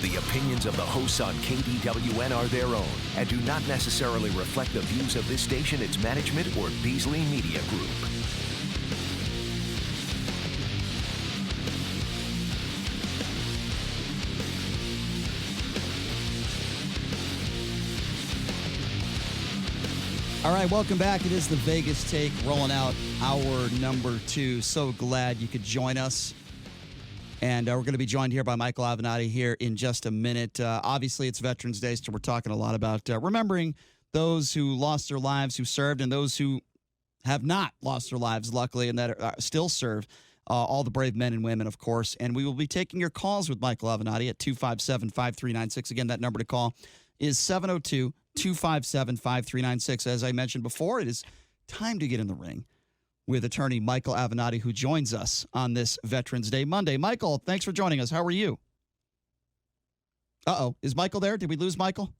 The opinions of the hosts on KDWN are their own and do not necessarily reflect the views of this station, its management, or Beasley Media Group. All right, welcome back. It is the Vegas Take, rolling out hour number 2. So glad you could join us. And we're going to be joined here by Michael Avenatti here in just a minute. Obviously, it's Veterans Day, so we're talking a lot about remembering those who lost their lives, who served, and those who have not lost their lives, luckily, and that still serve. All the brave men and women, of course. And we will be taking your calls with Michael Avenatti at 257-5396. Again, that number to call is 702-257-5396. As I mentioned before, it is time to get in the ring with attorney Michael Avenatti, who joins us on this Veterans Day Monday. Michael, thanks for joining us. How are you? Uh-oh. Is Michael there? Did we lose Michael?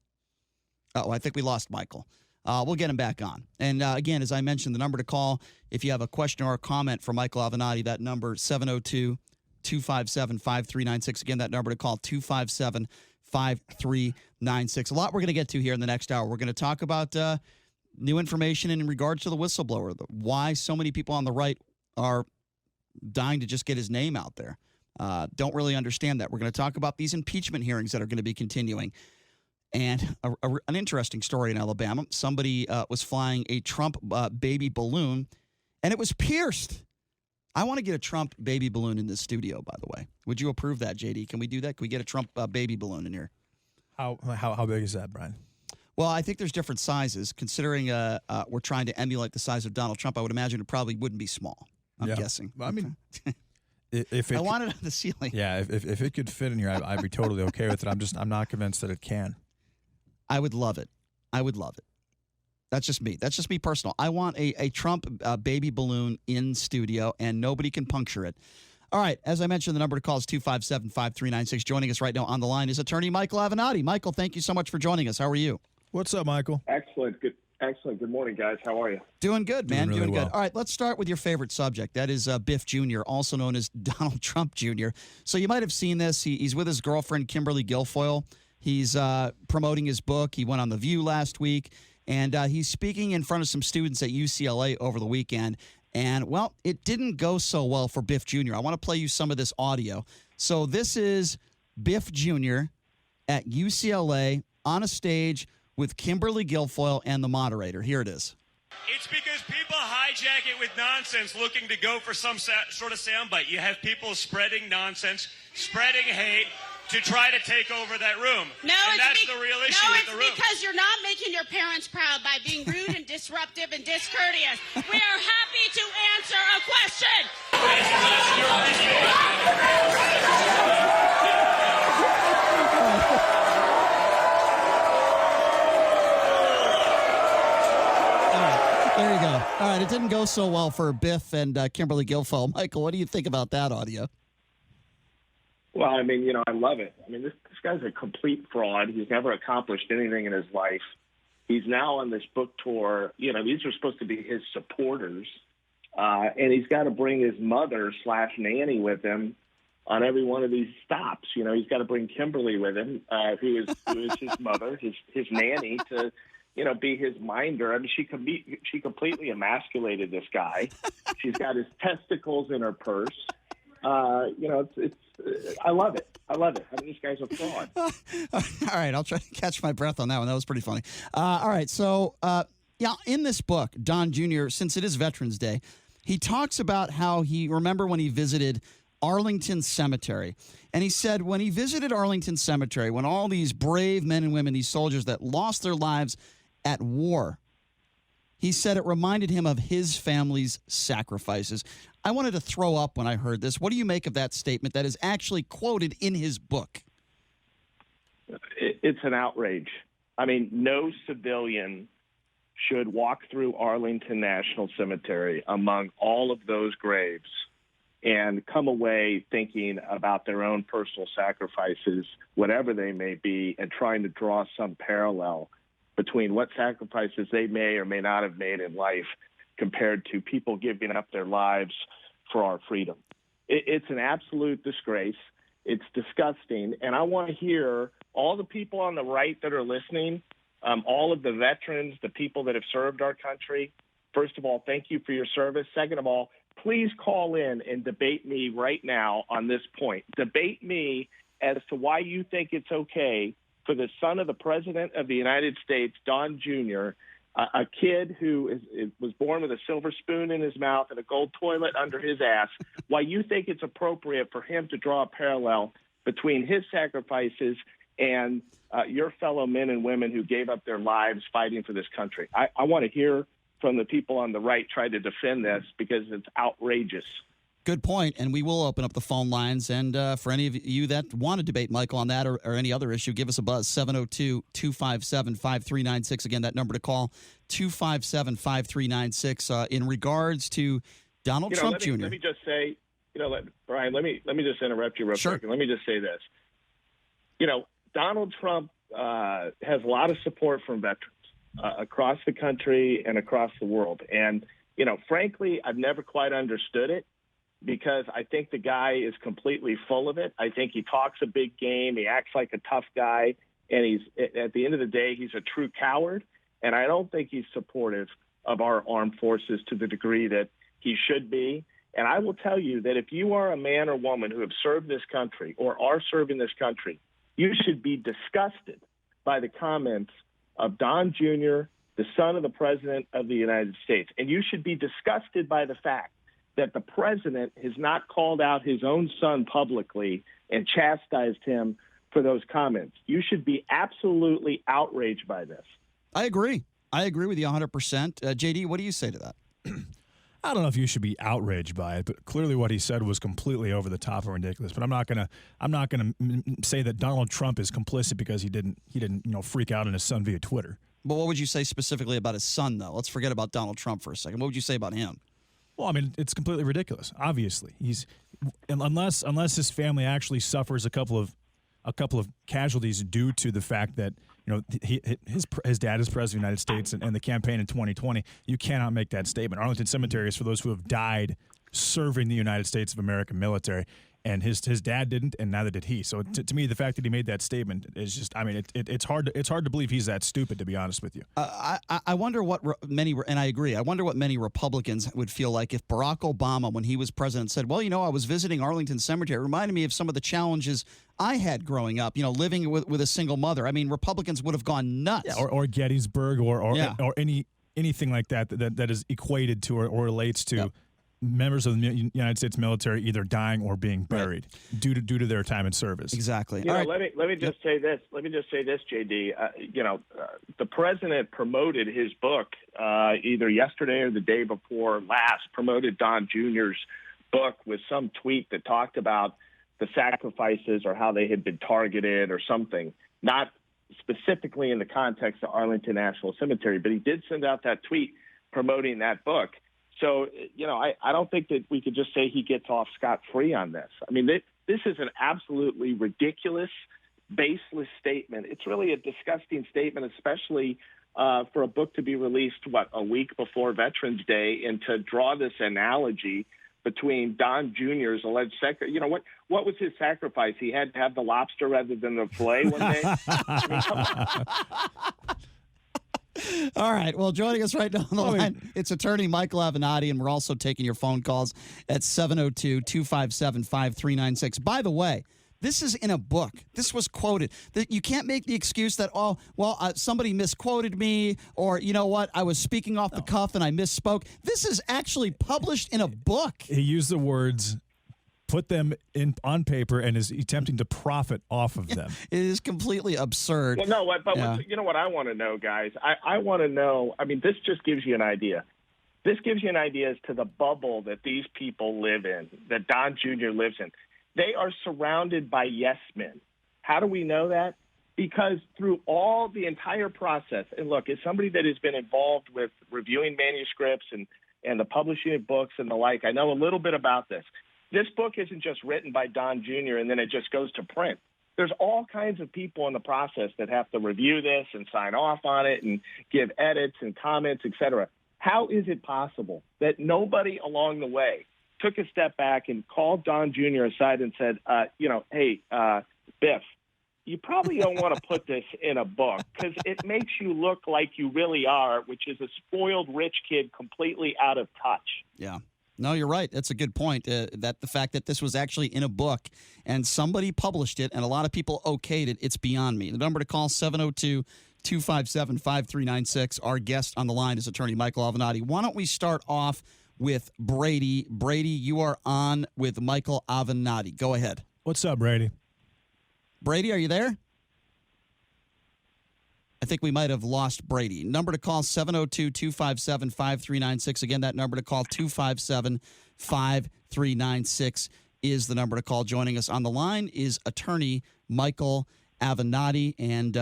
Uh-oh, I think we lost Michael. We'll get him back on. And again, as I mentioned, the number to call, if you have a question or a comment for Michael Avenatti, that number, 702-257-5396. Again, that number to call, 257-5396. A lot we're going to get to here in the next hour. We're going to talk about new information in regards to the whistleblower, why so many people on the right are dying to just get his name out there. Don't really understand that. We're going to talk about these impeachment hearings that are going to be continuing. And an interesting story in Alabama. Somebody was flying a Trump baby balloon, and it was pierced. I want to get a Trump baby balloon in this studio, by the way. Would you approve that, JD? Can we do that? Can we get a Trump baby balloon in here? How big is that, Brian? Well, I think there's different sizes. Considering we're trying to emulate the size of Donald Trump, I would imagine it probably wouldn't be small. I'm guessing. Well, I mean, if it I want it on the ceiling. Yeah, if it could fit in here, I'd be totally okay with it. I'm not convinced that it can. I would love it. I would love it. That's just me. That's just me personal. I want a Trump baby balloon in studio, and nobody can puncture it. All right. As I mentioned, the number to call is 257-5396. Joining us right now on the line is attorney Michael Avenatti. Michael, thank you so much for joining us. How are you? What's up, Michael? Excellent. Good morning, guys. How are you? Doing good, man. Doing really good. well. All right, let's start with your favorite subject. That is Biff Jr., also known as Donald Trump Jr. So you might have seen this. He's with his girlfriend, Kimberly Guilfoyle. He's promoting his book. He went on The View last week, and he's speaking in front of some students at UCLA over the weekend. And, well, it didn't go so well for Biff Jr. I want to play you some of this audio. So this is Biff Jr. at UCLA on a stage with Kimberly Guilfoyle and the moderator. Here it is. It's because people hijack it with nonsense looking to go for some sort of soundbite. You have people spreading nonsense, spreading hate to try to take over that room. And that's the real issue with the room. No, it's because you're not making your parents proud by being rude and disruptive and discourteous. We are happy to answer a question. There you go. All right, it didn't go so well for Biff and Kimberly Guilfoyle. Michael, what do you think about that audio? Well, I mean, I love it. I mean, this guy's a complete fraud. He's never accomplished anything in his life. He's now on this book tour. These are supposed to be his supporters. And he's got to bring his mother/nanny with him on every one of these stops. He's got to bring Kimberly with him, who is his mother, his nanny, to be his minder. I mean, she completely emasculated this guy. She's got his testicles in her purse. I love it. I mean, this guy's a fraud. All right, I'll try to catch my breath on that one. That was pretty funny. All right, so, in this book, Don Jr., since it is Veterans Day, he talks about how remember when he visited Arlington Cemetery. And he said when he visited Arlington Cemetery, when all these brave men and women, these soldiers that lost their lives at war, he said it reminded him of his family's sacrifices. I wanted to throw up when I heard this. What do you make of that statement that is actually quoted in his book? It's an outrage. I mean, no civilian should walk through Arlington National Cemetery among all of those graves and come away thinking about their own personal sacrifices, whatever they may be, and trying to draw some parallel between what sacrifices they may or may not have made in life compared to people giving up their lives for our freedom. It's an absolute disgrace. It's disgusting. And I want to hear all the people on the right that are listening, all of the veterans, the people that have served our country. First of all, thank you for your service. Second of all, please call in and debate me right now on this point. Debate me as to why you think it's okay for the son of the President of the United States, Don Jr., a kid who was born with a silver spoon in his mouth and a gold toilet under his ass, why you think it's appropriate for him to draw a parallel between his sacrifices and your fellow men and women who gave up their lives fighting for this country. I want to hear from the people on the right try to defend this because it's outrageous. Good point, and we will open up the phone lines. And for any of you that want to debate Michael on that or any other issue, give us a buzz, 702-257-5396. Again, that number to call, 257-5396. In regards to Donald Trump Jr. Let me just say, Brian, let me just interrupt you real quick. And let me just say this. Donald Trump has a lot of support from veterans across the country and across the world. And, frankly, I've never quite understood it, because I think the guy is completely full of it. I think he talks a big game. He acts like a tough guy. And at the end of the day, he's a true coward. And I don't think he's supportive of our armed forces to the degree that he should be. And I will tell you that if you are a man or woman who have served this country or are serving this country, you should be disgusted by the comments of Don Jr., the son of the President of the United States. And you should be disgusted by the fact that the president has not called out his own son publicly and chastised him for those comments. You should be absolutely outraged by this. I agree. I agree with you 100%. JD, what do you say to that? I don't know if you should be outraged by it, but clearly what he said was completely over the top and ridiculous. But I'm not gonna say that Donald Trump is complicit because he didn't freak out on his son via Twitter. But what would you say specifically about his son, though? Let's forget about Donald Trump for a second. What would you say about him? Well, I mean, it's completely ridiculous. Obviously, unless his family actually suffers a couple of casualties due to the fact that his dad is president of the United States and the campaign in 2020, you cannot make that statement. Arlington Cemetery is for those who have died serving the United States of America military. And his dad didn't, and neither did he. So to me, the fact that he made that statement is just, I mean, it's hard to believe he's that stupid, to be honest with you. I wonder what many, and I agree, I wonder what many Republicans would feel like if Barack Obama, when he was president, said, well, I was visiting Arlington Cemetery. It reminded me of some of the challenges I had growing up, living with a single mother. I mean, Republicans would have gone nuts. Yeah, or Gettysburg or anything like that is equated to or relates to members of the United States military either dying or being buried due to their time in service. Exactly. Let me just say this. Let me just say this, JD. The president promoted his book either yesterday or the day before last. Promoted Don Jr.'s book with some tweet that talked about the sacrifices or how they had been targeted or something. Not specifically in the context of Arlington National Cemetery, but he did send out that tweet promoting that book. So, I don't think that we could just say he gets off scot-free on this. I mean, this is an absolutely ridiculous, baseless statement. It's really a disgusting statement, especially for a book to be released, a week before Veterans Day, and to draw this analogy between Don Jr.'s alleged what was his sacrifice? He had to have the lobster rather than the filet one day? I mean, come on. All right. Well, joining us right now on the line, it's attorney Michael Avenatti, and we're also taking your phone calls at 702-257-5396. By the way, this is in a book. This was quoted. You can't make the excuse that, somebody misquoted me, or, I was speaking off the cuff and I misspoke. This is actually published in a book. He used the words, put them on paper, and is attempting to profit off of them. It is completely absurd. Well, no, but you know what I want to know, guys? I want to know, this just gives you an idea. This gives you an idea as to the bubble that these people live in, that Don Jr. lives in. They are surrounded by yes men. How do we know that? Because through the entire process, and look, as somebody that has been involved with reviewing manuscripts and the publishing of books and the like, I know a little bit about this. This book isn't just written by Don Jr. and then it just goes to print. There's all kinds of people in the process that have to review this and sign off on it and give edits and comments, et cetera. How is it possible that nobody along the way took a step back and called Don Jr. aside and said, hey, Biff, you probably don't want to put this in a book because it makes you look like you really are, which is a spoiled rich kid completely out of touch. Yeah. No, you're right. That's a good point. That the fact that this was actually in a book and somebody published it and a lot of people okayed it, it's beyond me. The number to call, 702-257-5396. Our guest on the line is attorney Michael Avenatti. Why don't we start off with Brady? Brady, you are on with Michael Avenatti. Go ahead. What's up, Brady? Brady, are you there? I think we might have lost Brady. Number to call, 702-257-5396. Again, that number to call, 257-5396 is the number to call. Joining us on the line is attorney Michael Avenatti. And,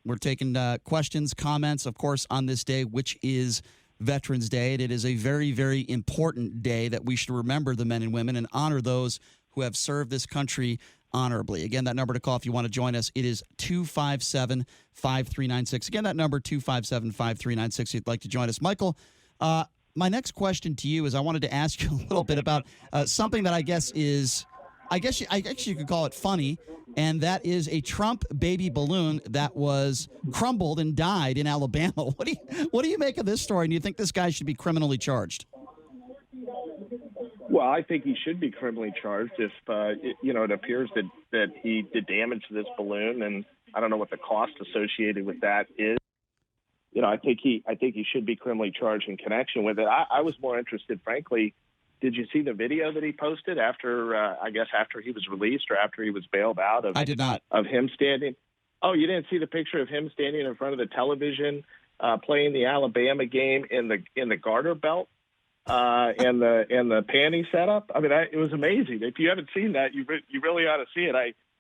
we're taking questions, comments, of course, on this day, which is Veterans Day. And it is a very, very important day that we should remember the men and women and honor those who have served this country honorably. Again, that number to call if you want to join us, it is 257-5396. Again, that number, 257-5396, if you'd like to join us. Michael, my next question to you is I wanted to ask you a little bit about something that I guess you could call it funny, and that is a Trump baby balloon that was crumbled and died in Alabama. What do you make of this story, and do you think this guy should be criminally charged? Well, I think he should be criminally charged if, it appears that he did damage to this balloon, and I don't know what the cost associated with that is. I think he should be criminally charged in connection with it. I was more interested, frankly. Did you see the video that he posted after he was released or after he was bailed out? I did not. Of him standing. Oh, you didn't see the picture of him standing in front of the television playing the Alabama game in the garter belt? And the panty setup. I mean, it was amazing. If you haven't seen that, you really ought to see it.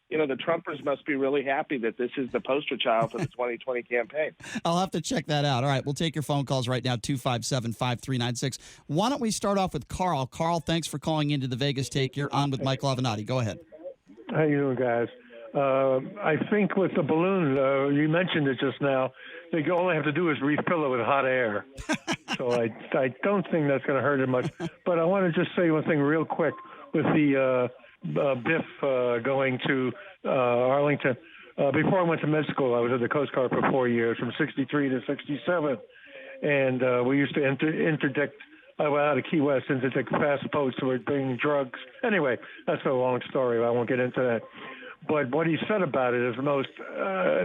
The Trumpers must be really happy that this is the poster child for the 2020 campaign. I'll have to check that out. All right, we'll take your phone calls right now, 257-5396. Why don't we start off with Carl? Carl, thanks for calling into the Vegas Take. You're on with Michael Avenatti. Go ahead. How you doing, guys? I think with the balloon, you mentioned it just now, all they have to do is refill it with hot air. So I don't think that's going to hurt it much. But I want to just say one thing real quick with the Biff going to Arlington. Before I went to med school, I was at the Coast Guard for 4 years, from 63 to 67. And we used to interdict, I went out of Key West, interdict fast boats who were bringing drugs. Anyway, that's a long story. I won't get into that. But what he said about it is the most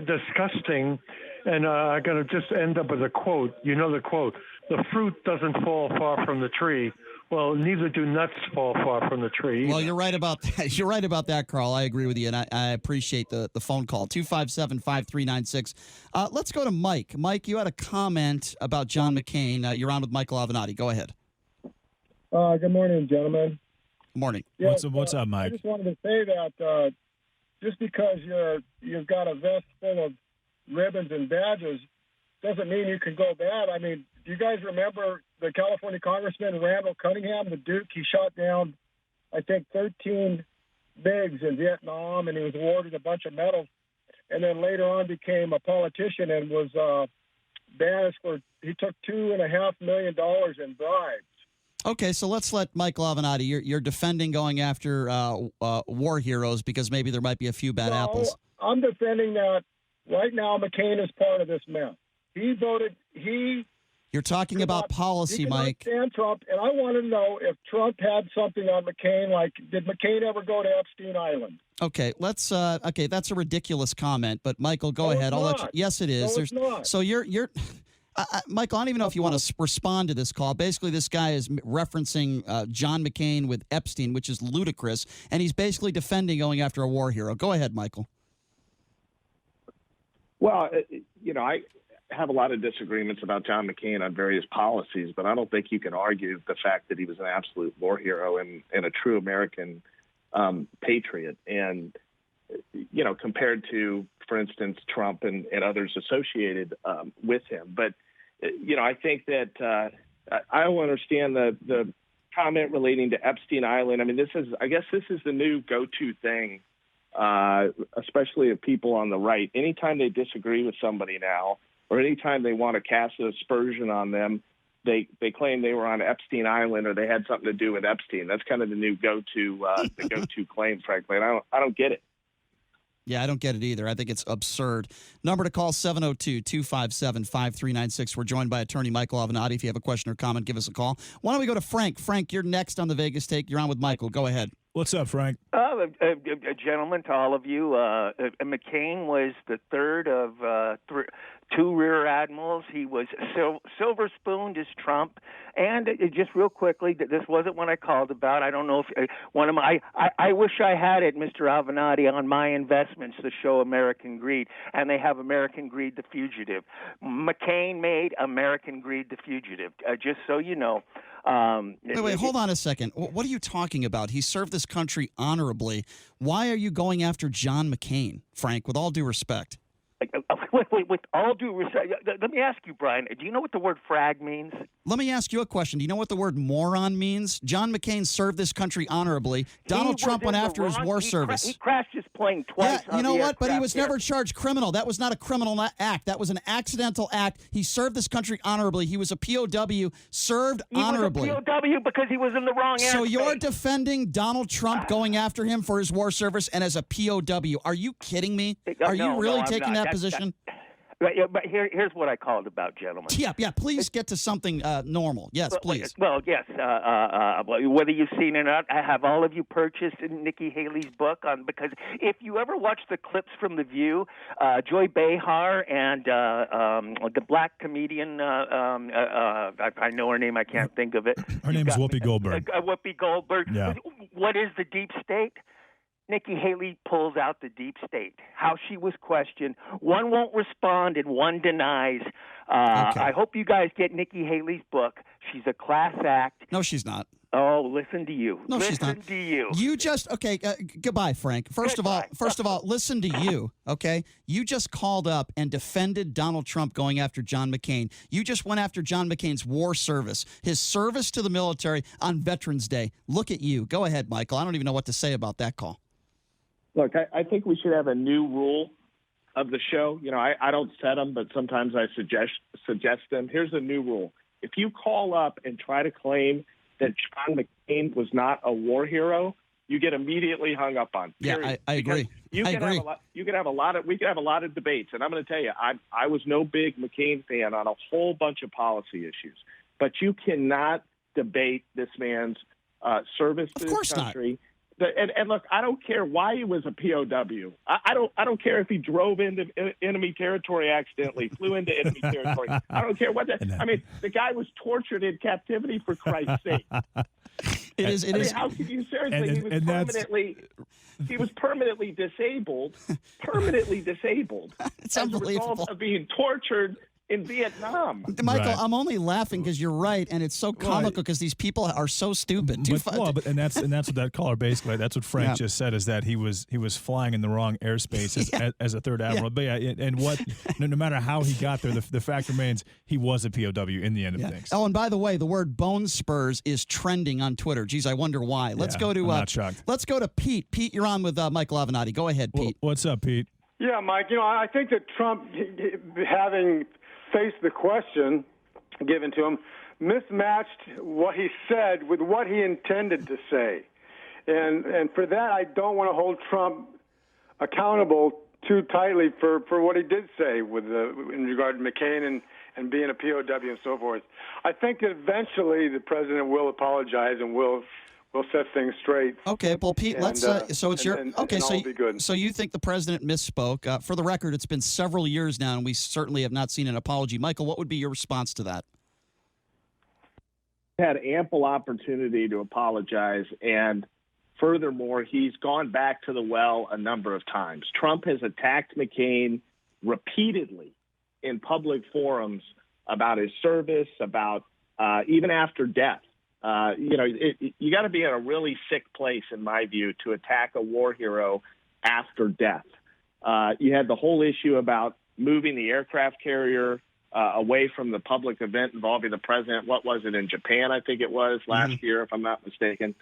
disgusting. And I'm going to just end up with a quote. You know the quote. The fruit doesn't fall far from the tree. Well, neither do nuts fall far from the tree either. Well, you're right about that. You're right about that, Carl. I agree with you, and I appreciate the phone call. 257-5396. Let's go to Mike. Mike, you had a comment about John McCain. You're on with Michael Avenatti. Go ahead. Good morning, gentlemen. Morning. Yes, What's up, Mike? I just wanted to say that just because you've got a vest full of ribbons and badges doesn't mean you can go bad. I mean, do you guys remember the California Congressman Randall Cunningham, the Duke? He shot down, I think, 13 MiGs in Vietnam, and he was awarded a bunch of medals. And then later on became a politician and was banished he took $2.5 million in bribes. Okay, so let's let Michael Avenatti. You're defending going after war heroes because maybe there might be a few bad apples. I'm defending that right now McCain is part of this mess. You're talking about policy, Mike. Stand Trump, and I want to know if Trump had something on McCain. Like, did McCain ever go to Epstein Island? Okay, let's. Okay, that's a ridiculous comment, but Michael, go ahead. I'll let you. Yes, it is. No, it's not. So you're. Michael, I don't even know if you want to respond to this call. Basically, this guy is referencing John McCain with Epstein, which is ludicrous, and he's basically defending going after a war hero. Go ahead, Michael. Well, I have a lot of disagreements about John McCain on various policies, but I don't think you can argue the fact that he was an absolute war hero and a true American patriot. And, compared to, for instance, Trump and others associated with him. But, I think that I don't understand the comment relating to Epstein Island. I mean, I guess this is the new go-to thing, especially of people on the right. Anytime they disagree with somebody now, or anytime they want to cast an aspersion on them, they claim they were on Epstein Island or they had something to do with Epstein. That's kind of the new go-to claim, frankly. And I don't get it. Yeah, I don't get it either. I think it's absurd. Number to call, 702-257-5396. We're joined by attorney Michael Avenatti. If you have a question or comment, give us a call. Why don't we go to Frank? Frank, you're next on the Vegas Take. You're on with Michael. Go ahead. What's up, Frank? A gentleman to all of you. McCain was the third of two rear admirals. He was silver spooned as Trump. And just real quickly, this wasn't one I called about. I don't know if one of my. I wish I had it, Mr. Avenatti, on my investments to show American Greed, and they have American Greed, the fugitive. McCain made American Greed, the fugitive. Just so you know. Wait, hold on a second. What are you talking about? He served this country honorably. Why are you going after John McCain, Frank, with all due respect? With all due respect, let me ask you, Brian, do you know what the word frag means? Let me ask you a question. Do you know what the word moron means? John McCain served this country honorably. Donald Trump went after his war service. He crashed his plane twice. Yeah, you know what? But he was never charged criminal. That was not a criminal act. That was an accidental act. He served this country honorably. He was a POW, served honorably. He was a POW because he was in the wrong airspace. So you're defending Donald Trump going after him for his war service and as a POW. Are you kidding me? Are you really taking that position? But here's what I called about, gentlemen. Yeah. Please get to something normal. Yes, please. Well, yes. Whether you've seen it or not, have all of you purchased Nikki Haley's book? Because if you ever watch the clips from The View, Joy Behar and the black comedian, I know her name, I can't think of it. Her name is Whoopi Goldberg. Whoopi Goldberg. Yeah. What is the deep state? Nikki Haley pulls out the deep state, how she was questioned. One won't respond and one denies. Okay. I hope you guys get Nikki Haley's book. She's a class act. No, she's not. Oh, listen to you. No, she's not. Listen to you. You just, okay, goodbye, Frank. First of all, listen to you, okay? You just called up and defended Donald Trump going after John McCain. You just went after John McCain's war service, his service to the military on Veterans Day. Look at you. Go ahead, Michael. I don't even know what to say about that call. Look, I think we should have a new rule of the show. You know, I don't set them, but sometimes I suggest them. Here's a new rule. If you call up and try to claim that John McCain was not a war hero, you get immediately hung up on. Period. Yeah, I agree. We could have a lot of debates, and I'm going to tell you, I was no big McCain fan on a whole bunch of policy issues, but you cannot debate this man's service to this country. Not. And look, I don't care why he was a POW. I don't care if he drove into enemy territory accidentally, flew into enemy territory. I don't care what that. I mean, the guy was tortured in captivity, for Christ's sake. It is. How can you seriously? He was permanently disabled. Permanently disabled. It's unbelievable. As a result of being tortured in Vietnam. Michael, right. I'm only laughing because you're right, and it's so comical because these people are so stupid. That's what that caller basically. That's what Frank just said, is that he was flying in the wrong airspace as a third admiral. Yeah. But and what no matter how he got there, the fact remains he was a POW in the end of things. Oh, and by the way, the word bone spurs is trending on Twitter. Geez, I wonder why. Let's go to I'm not shocked. Let's go to Pete. Pete, you're on with Michael Avenatti. Go ahead, Pete. What's up, Pete? Yeah, Mike. You know, I think that Trump having faced the question given to him mismatched what he said with what he intended to say. And for that, I don't want to hold Trump accountable too tightly for what he did say in regard to McCain and being a POW and so forth. I think that eventually the president will apologize and will set things straight. Okay, well, Pete, let's. So it's your okay. So be good. So you think the president misspoke? For the record, it's been several years now, and we certainly have not seen an apology. Michael, what would be your response to that? Had ample opportunity to apologize, and furthermore, he's gone back to the well a number of times. Trump has attacked McCain repeatedly in public forums about his service, about even after death. You got to be in a really sick place, in my view, to attack a war hero after death. You had the whole issue about moving the aircraft carrier away from the public event involving the president. What was it, in Japan, I think it was, last year, if I'm not mistaken.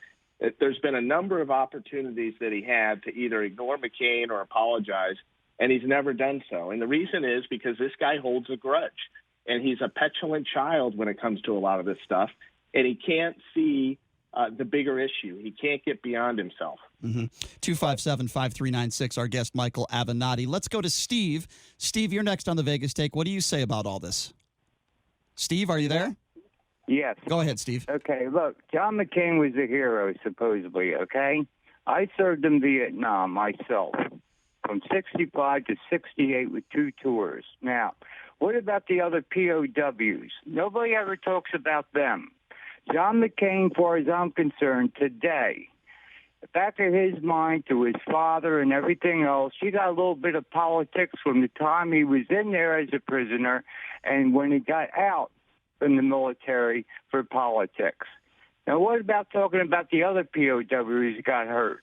There's been a number of opportunities that he had to either ignore McCain or apologize, and he's never done so. And the reason is because this guy holds a grudge. and he's a petulant child when it comes to a lot of this stuff, and he can't see the bigger issue. He can't get beyond himself. 257-5396, our guest, Michael Avenatti. Let's go to Steve. Steve, you're next on the Vegas Take. What do you say about all this? Steve, are you there? Yes. Go ahead, Steve. Okay, look, John McCain was a hero, supposedly, okay? I served in Vietnam myself from 65 to 68 with 2 tours. Now, what about the other POWs? Nobody ever talks about them. John McCain, as far as I'm concerned, today, back in his mind to his father and everything else, he got a little bit of politics from the time he was in there as a prisoner and when he got out from the military for politics. Now, what about talking about the other POWs who got hurt?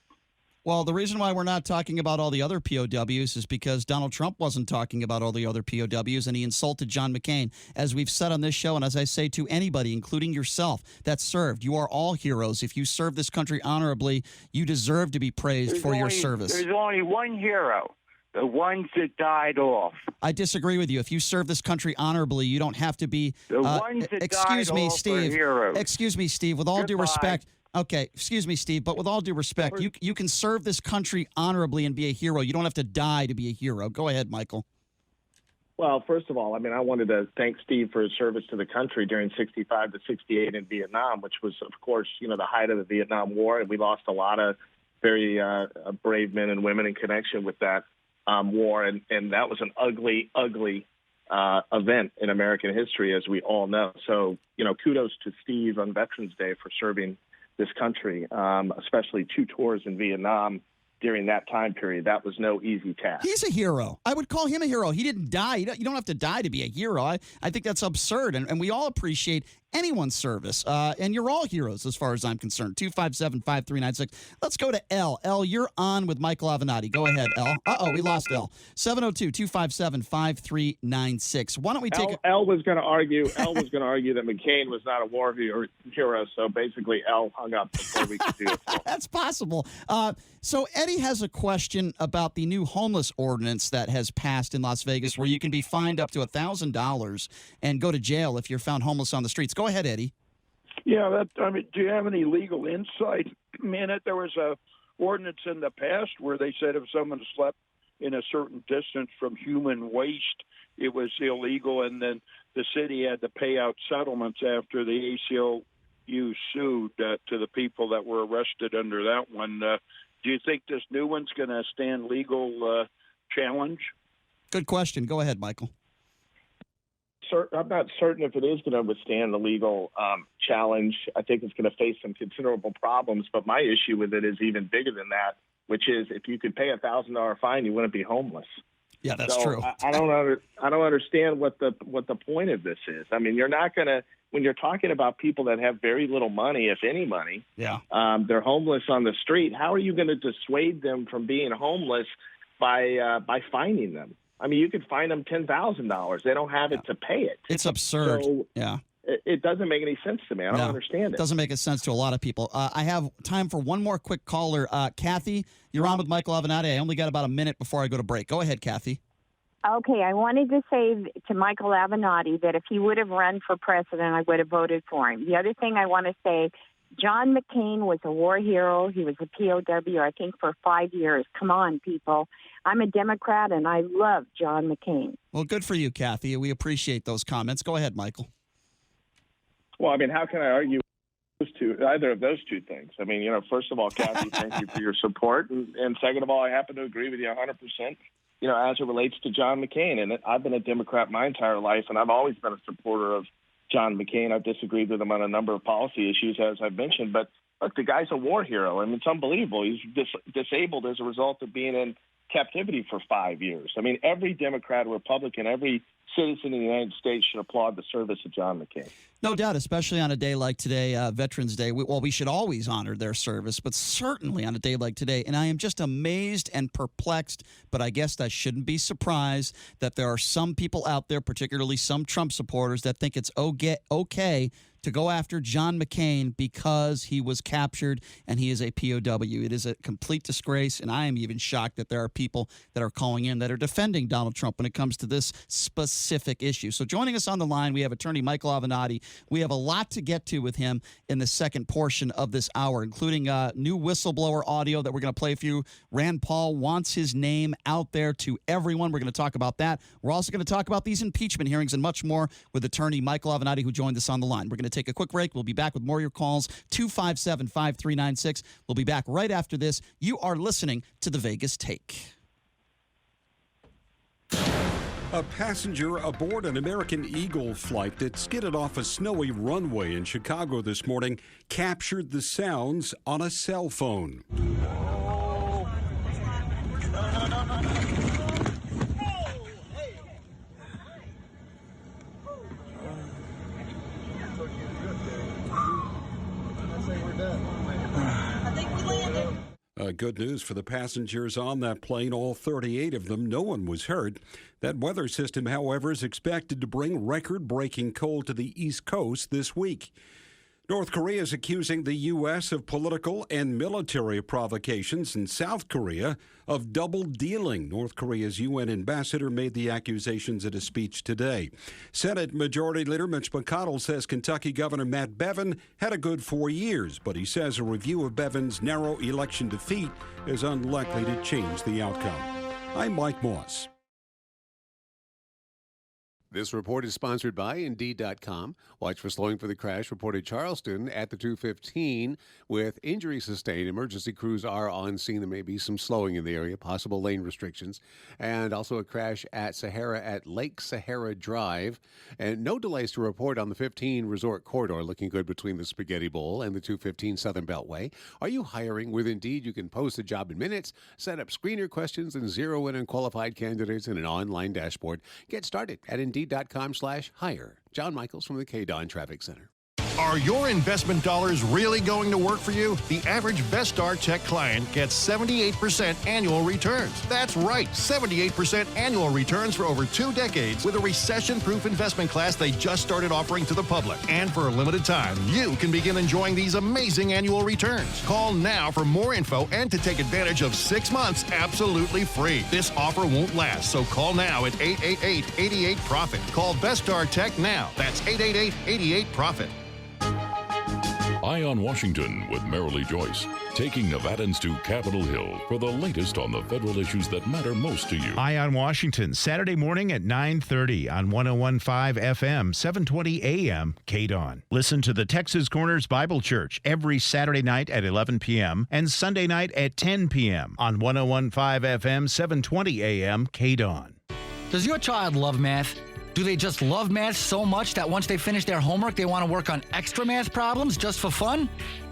Well, the reason why we're not talking about all the other POWs is because Donald Trump wasn't talking about all the other POWs, and he insulted John McCain. As we've said on this show, and as I say to anybody, including yourself, that served, you are all heroes. If you serve this country honorably, you deserve to be praised for your service. There's only one hero, the ones that died off. I disagree with you. If you serve this country honorably, you don't have to be. The ones that died off Steve. are heroes. Excuse me, Steve. With all due respect. Okay, excuse me, Steve, but with all due respect, you can serve this country honorably and be a hero. You don't have to die to be a hero. Go ahead, Michael. Well, first of all, I mean, I wanted to thank Steve for his service to the country during 65 to 68 in Vietnam, which was, of course, the height of the Vietnam War, and we lost a lot of very brave men and women in connection with that war, and that was an ugly, ugly event in American history, as we all know. So, kudos to Steve on Veterans Day for serving this country, especially 2 tours in Vietnam during that time period. That was no easy task. He's a hero. I would call him a hero. He didn't die. You don't have to die to be a hero. I think that's absurd, and we all appreciate anyone's service, and you're all heroes as far as I'm concerned. 257-5396. Let's go to L. L, you're on with Michael Avenatti. Go ahead, L. Uh-oh, we lost L. 702-257-5396. Why don't we take L was going to argue that McCain was not a war hero, so basically L hung up before we could do it. That's possible. So Eddie has a question about the new homeless ordinance that has passed in Las Vegas, where you can be fined up to $1,000 and go to jail if you're found homeless on the streets. Go ahead, Eddie. Yeah, do you have any legal insight in it? There was a ordinance in the past where they said if someone slept in a certain distance from human waste, it was illegal, and then the city had to pay out settlements after the ACLU sued to the people that were arrested under that one. Do you think this new one's going to stand legal challenge? Good question. Go ahead, Michael. I'm not certain if it is going to withstand the legal challenge. I think it's going to face some considerable problems. But my issue with it is even bigger than that, which is if you could pay $1,000 fine, you wouldn't be homeless. Yeah, that's true. I don't understand what the point of this is. I mean, you're not going to, when you're talking about people that have very little money, if any money, they're homeless on the street. How are you going to dissuade them from being homeless by fining them? I mean, you could fine them $10,000. They don't have it to pay it. It's absurd. So it doesn't make any sense to me. I don't understand it. It doesn't make sense to a lot of people. I have time for one more quick caller. Kathy, you're on with Michael Avenatti. I only got about a minute before I go to break. Go ahead, Kathy. Okay, I wanted to say to Michael Avenatti that if he would have run for president, I would have voted for him. The other thing I want to say, John McCain was a war hero. He was a POW, I think, for 5 years. Come on, people. I'm a Democrat, and I love John McCain. Well, good for you, Kathy. We appreciate those comments. Go ahead, Michael. Well, I mean, how can I argue either of those two things? I mean, first of all, Kathy, thank you for your support. And second of all, I happen to agree with you 100%, as it relates to John McCain. And I've been a Democrat my entire life, and I've always been a supporter of John McCain. I've disagreed with him on a number of policy issues, as I've mentioned. But, look, the guy's a war hero. I mean, it's unbelievable. He's disabled as a result of being in captivity for 5 years. I mean, every Democrat, Republican, every citizen in the United States should applaud the service of John McCain. No doubt, especially on a day like today, Veterans Day. We should always honor their service, but certainly on a day like today. And I am just amazed and perplexed, but I guess I shouldn't be surprised that there are some people out there, particularly some Trump supporters, that think it's okay to go after John McCain because he was captured and he is a POW. It is a complete disgrace, and I am even shocked that there are people that are calling in that are defending Donald Trump when it comes to this specific specific issue. So joining us on the line, we have attorney Michael Avenatti. We have a lot to get to with him in the second portion of this hour, including new whistleblower audio that we're going to play for you. Rand Paul wants his name out there to everyone. We're going to talk about that. We're also going to talk about these impeachment hearings and much more with attorney Michael Avenatti, who joined us on the line. We're going to take a quick break. We'll be back with more of your calls, 257-5396. We'll be back right after this. You are listening to The Vegas Take. A passenger aboard an American Eagle flight that skidded off a snowy runway in Chicago this morning captured the sounds on a cell phone. Good news for the passengers on that plane, all 38 of them. No one was hurt. That weather system, however, is expected to bring record-breaking cold to the East Coast this week. North Korea is accusing the U.S. of political and military provocations, and South Korea of double-dealing. North Korea's UN ambassador made the accusations at a speech today. Senate Majority Leader Mitch McConnell says Kentucky Governor Matt Bevin had a good 4 years, but he says a review of Bevin's narrow election defeat is unlikely to change the outcome. I'm Mike Moss. This report is sponsored by Indeed.com. Watch for slowing for the crash reported Charleston at the 2:15 with injury sustained. Emergency crews are on scene. There may be some slowing in the area, possible lane restrictions, and also a crash at Sahara at Lake Sahara Drive. And no delays to report on the 15 resort corridor, looking good between the Spaghetti Bowl and the 215 Southern Beltway. Are you hiring? With Indeed, you can post a job in minutes, set up screener questions, and zero in on qualified candidates in an online dashboard. Get started at Indeed.com/hire. John Michaels from the KDON Traffic Center. Are your investment dollars really going to work for you? The average Vestar Tech client gets 78% annual returns. That's right, 78% annual returns for over 2 decades with a recession-proof investment class they just started offering to the public. And for a limited time, you can begin enjoying these amazing annual returns. Call now for more info and to take advantage of 6 months absolutely free. This offer won't last, so call now at 888-88-PROFIT. Call Vestar Tech now. That's 888-88-PROFIT. Eye on Washington with Marilee Joyce, taking Nevadans to Capitol Hill for the latest on the federal issues that matter most to you. Eye on Washington, Saturday morning at 9:30 on 101.5 FM, 720 AM, KDON. Listen to the Texas Corners Bible Church every Saturday night at 11 p.m. and Sunday night at 10 p.m. on 101.5 FM, 720 AM, KDON. Does your child love math? Do they just love math so much that once they finish their homework, they want to work on extra math problems just for fun?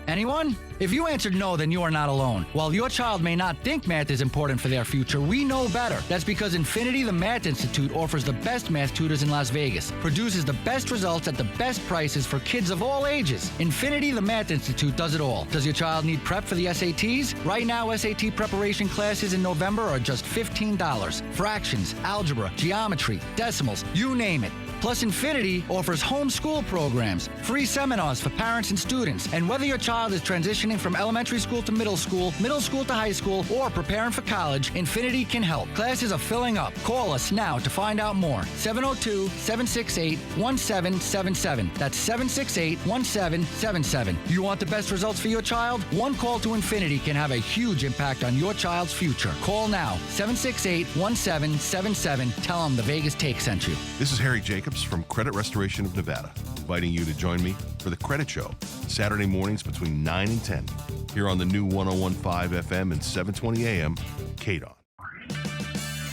Anyone? If you answered no, then you are not alone. While your child may not think math is important for their future, we know better. That's because Infinity the Math Institute offers the best math tutors in Las Vegas, produces the best results at the best prices for kids of all ages. Infinity the Math Institute does it all. Does your child need prep for the SATs? Right now, SAT preparation classes in November are just $15. Fractions, algebra, geometry, decimals, you name it. Plus, Infinity offers homeschool programs, free seminars for parents and students, and whether your child is transitioning from elementary school to middle school to high school, or preparing for college, Infinity can help. Classes are filling up. Call us now to find out more. 702-768-1777. That's 768-1777. You want the best results for your child? One call to Infinity can have a huge impact on your child's future. Call now, 768-1777. Tell them the Vegas Take sent you. This is Harry Jacobs from Credit Restoration of Nevada, inviting you to join me for the Credit Show, Saturday mornings between 9 and 10, here on the new 101.5 FM and 720 AM, KDON.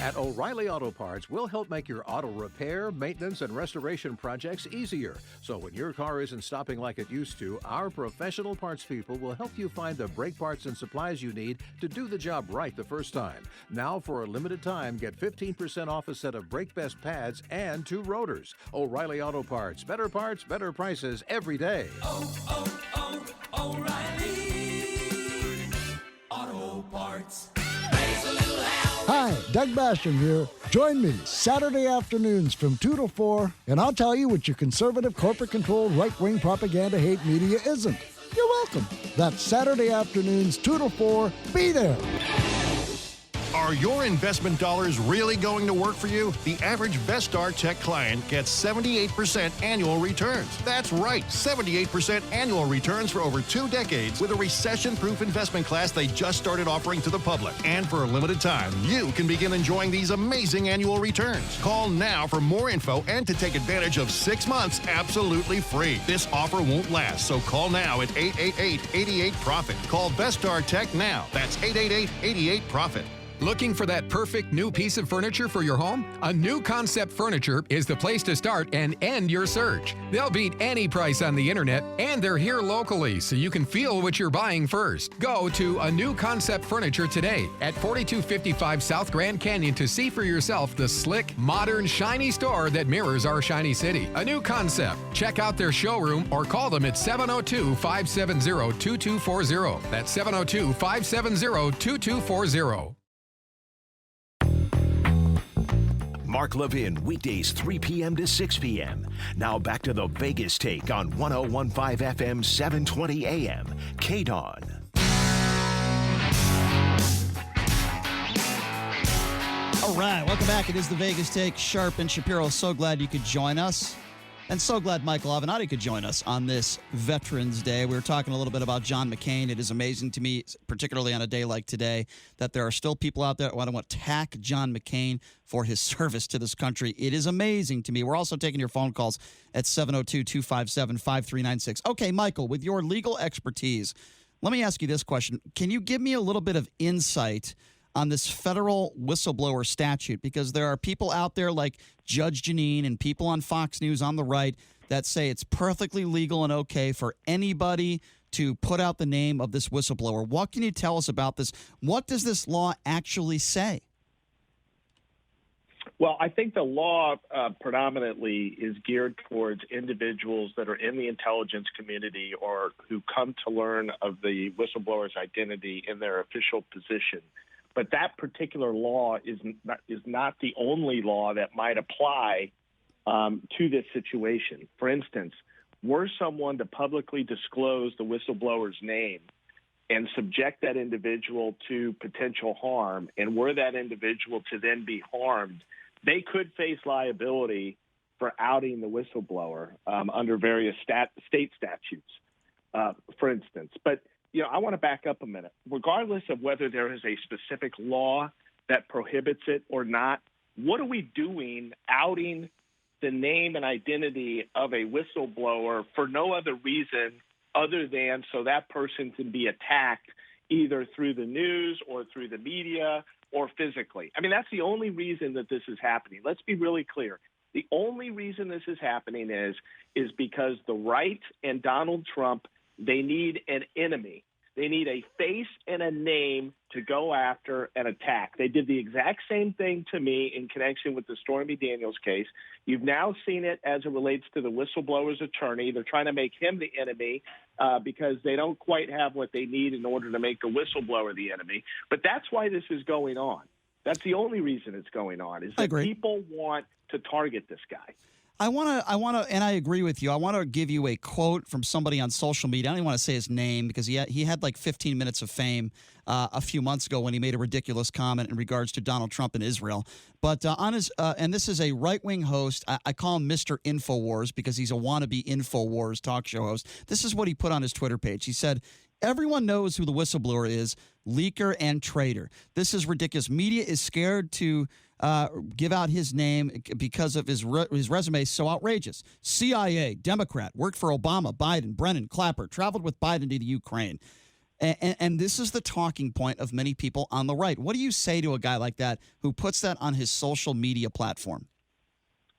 At O'Reilly Auto Parts, we'll help make your auto repair, maintenance, and restoration projects easier. So when your car isn't stopping like it used to, our professional parts people will help you find the brake parts and supplies you need to do the job right the first time. Now, for a limited time, get 15% off a set of Brake Best pads and 2 rotors. O'Reilly Auto Parts. Better parts, better prices every day. O'Reilly Auto Parts. Hi, Doug Basham here. Join me Saturday afternoons from 2 to 4, and I'll tell you what your conservative, corporate-controlled, right-wing propaganda hate media isn't. You're welcome. That's Saturday afternoons, 2 to 4. Be there. Are your investment dollars really going to work for you? The average Vestar Tech client gets 78% annual returns. That's right, 78% annual returns for over 2 decades with a recession-proof investment class they just started offering to the public. And for a limited time, you can begin enjoying these amazing annual returns. Call now for more info and to take advantage of 6 months absolutely free. This offer won't last, so call now at 888-88-PROFIT. Call Vestar Tech now. That's 888-88-PROFIT. Looking for that perfect new piece of furniture for your home? A New Concept Furniture is the place to start and end your search. They'll beat any price on the internet, and they're here locally so you can feel what you're buying first. Go to A New Concept Furniture today at 4255 South Grand Canyon to see for yourself the slick, modern, shiny store that mirrors our shiny city. A New Concept. Check out their showroom or call them at 702-570-2240. That's 702-570-2240. Mark Levin, weekdays 3 p.m. to 6 p.m. Now back to the Vegas Take on 101.5 FM, 720 a.m. KDON. All right, welcome back. It is the Vegas Take. Sharp and Shapiro, so glad you could join us. And so glad Michael Avenatti could join us on this Veterans Day. We were talking a little bit about John McCain. It is amazing to me, particularly on a day like today, that there are still people out there who want to attack John McCain for his service to this country. It is amazing to me. We're also taking your phone calls at 702-257-5396. Okay, Michael, with your legal expertise, let me ask you this question. Can you give me a little bit of insight on this federal whistleblower statute? Because there are people out there like Judge Janine and people on Fox News on the right that say it's perfectly legal and okay for anybody to put out the name of this whistleblower. What can you tell us about this? What does this law actually say? Well, I think the law predominantly is geared towards individuals that are in the intelligence community or who come to learn of the whistleblower's identity in their official position. But that particular law is not the only law that might apply to this situation. For instance, were someone to publicly disclose the whistleblower's name and subject that individual to potential harm, and were that individual to then be harmed, they could face liability for outing the whistleblower under various state statutes, for instance. But I want to back up a minute. Regardless of whether there is a specific law that prohibits it or not, what are we doing outing the name and identity of a whistleblower for no other reason other than so that person can be attacked either through the news or through the media or physically? I mean, that's the only reason that this is happening. Let's be really clear. The only reason this is happening is because the right and Donald Trump, they need an enemy. They need a face and a name to go after and attack. They did the exact same thing to me in connection with the Stormy Daniels case. You've now seen it as it relates to the whistleblower's attorney. They're trying to make him the enemy because they don't quite have what they need in order to make the whistleblower the enemy. But that's why this is going on. That's the only reason it's going on, is that people want to target this guy. I want to, and I agree with you. I want to give you a quote from somebody on social media. I don't even want to say his name because he had like 15 minutes of fame a few months ago when he made a ridiculous comment in regards to Donald Trump and Israel. But on his, and this is a right-wing host. I call him Mr. Infowars because he's a wannabe Infowars talk show host. This is what he put on his Twitter page. He said, "Everyone knows who the whistleblower is, leaker and traitor. This is ridiculous. Media is scared to give out his name because of his resume is so outrageous. CIA, Democrat, worked for Obama, Biden, Brennan, Clapper, traveled with Biden to the Ukraine." And this is the talking point of many people on the right. What do you say to a guy like that who puts that on his social media platform?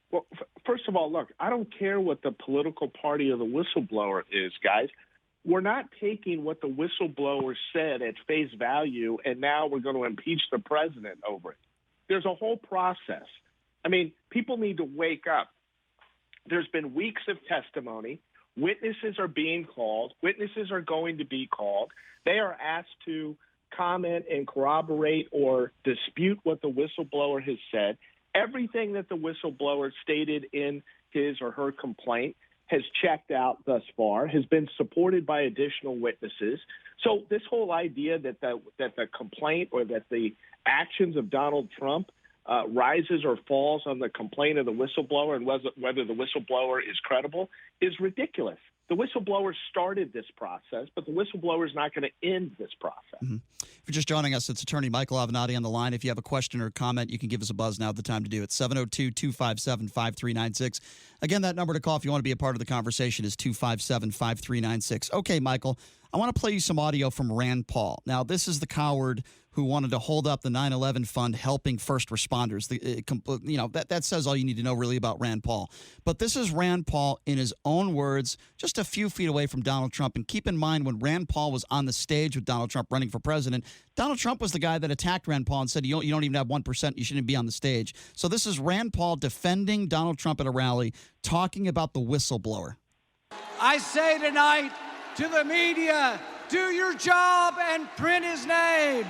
Well, first of all, look, I don't care what the political party of the whistleblower is, guys. We're not taking what the whistleblower said at face value, and now we're going to impeach the president over it. There's a whole process. I mean, people need to wake up. There's been weeks of testimony. Witnesses are being called. Witnesses are going to be called. They are asked to comment and corroborate or dispute what the whistleblower has said. Everything that the whistleblower stated in his or her complaint has checked out thus far, has been supported by additional witnesses. So this whole idea that the complaint or that the actions of Donald Trump rises or falls on the complaint of the whistleblower and whether the whistleblower is credible is ridiculous. The whistleblower started this process, but the whistleblower is not going to end this process. Mm-hmm. If you're just joining us, it's attorney Michael Avenatti on the line. If you have a question or comment, you can give us a buzz now at the time to do it. 702-257-5396. Again, that number to call if you want to be a part of the conversation is 257-5396. Okay, Michael, I want to play you some audio from Rand Paul. Now, this is the coward who wanted to hold up the 9/11 fund helping first responders. That says all you need to know really about Rand Paul. But this is Rand Paul in his own words, just a few feet away from Donald Trump. And keep in mind, when Rand Paul was on the stage with Donald Trump running for president, Donald Trump was the guy that attacked Rand Paul and said, you don't even have 1%, you shouldn't be on the stage. So this is Rand Paul defending Donald Trump at a rally, talking about the whistleblower. I say tonight to the media, do your job and print his name.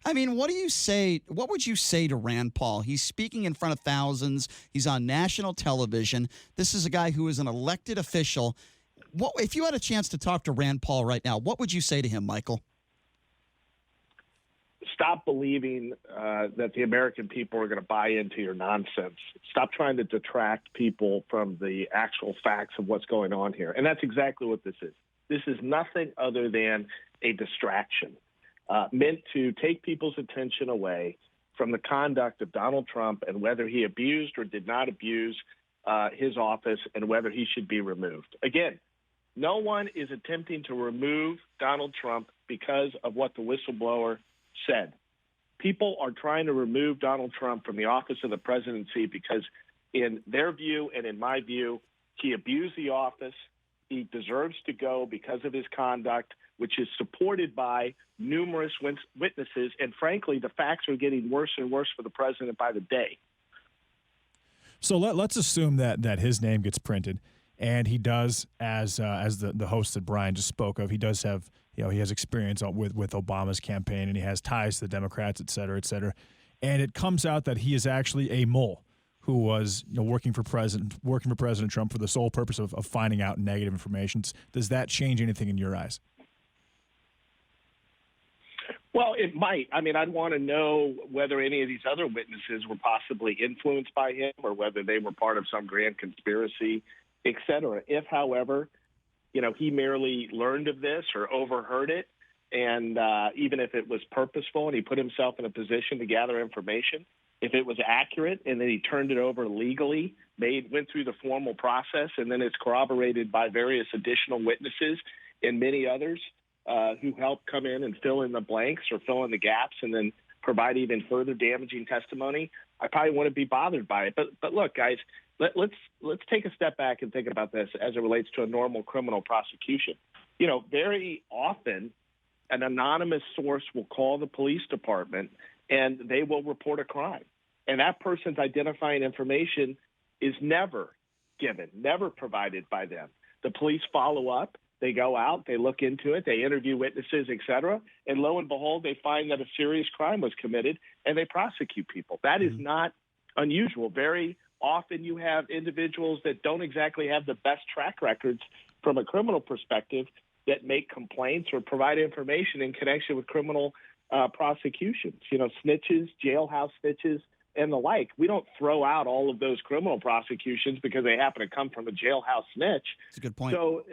I mean, what do you say? What would you say to Rand Paul? He's speaking in front of thousands. He's on national television. This is a guy who is an elected official. What if you had a chance to talk to Rand Paul right now? What would you say to him, Michael? Stop believing that the American people are going to buy into your nonsense. Stop trying to detract people from the actual facts of what's going on here. And that's exactly what this is. This is nothing other than a distraction. Meant to take people's attention away from the conduct of Donald Trump and whether he abused or did not abuse his office and whether he should be removed. Again, no one is attempting to remove Donald Trump because of what the whistleblower said. People are trying to remove Donald Trump from the office of the presidency because in their view and in my view, he abused the office. He deserves to go because of his conduct, which is supported by numerous witnesses. And frankly, the facts are getting worse and worse for the president by the day. So let's assume that his name gets printed, and he does, as the host that Brian just spoke of, he does have, he has experience with Obama's campaign, and he has ties to the Democrats, et cetera, et cetera. And it comes out that he is actually a mole who was working for President Trump for the sole purpose of finding out negative information. Does that change anything in your eyes? Well, it might. I mean, I'd want to know whether any of these other witnesses were possibly influenced by him or whether they were part of some grand conspiracy, et cetera. If, however, he merely learned of this or overheard it, and even if it was purposeful and he put himself in a position to gather information, if it was accurate and then he turned it over legally, went through the formal process, and then it's corroborated by various additional witnesses and many others, who help come in and fill in the blanks or fill in the gaps and then provide even further damaging testimony, I probably wouldn't be bothered by it. But look, guys, let's take a step back and think about this as it relates to a normal criminal prosecution. Very often an anonymous source will call the police department and they will report a crime. And that person's identifying information is never given, never provided by them. The police follow up. They go out, they look into it, they interview witnesses, et cetera, and lo and behold, they find that a serious crime was committed, and they prosecute people. That is not unusual. Very often you have individuals that don't exactly have the best track records from a criminal perspective that make complaints or provide information in connection with criminal prosecutions. Snitches, jailhouse snitches, and the like. We don't throw out all of those criminal prosecutions because they happen to come from a jailhouse snitch. That's a good point. So,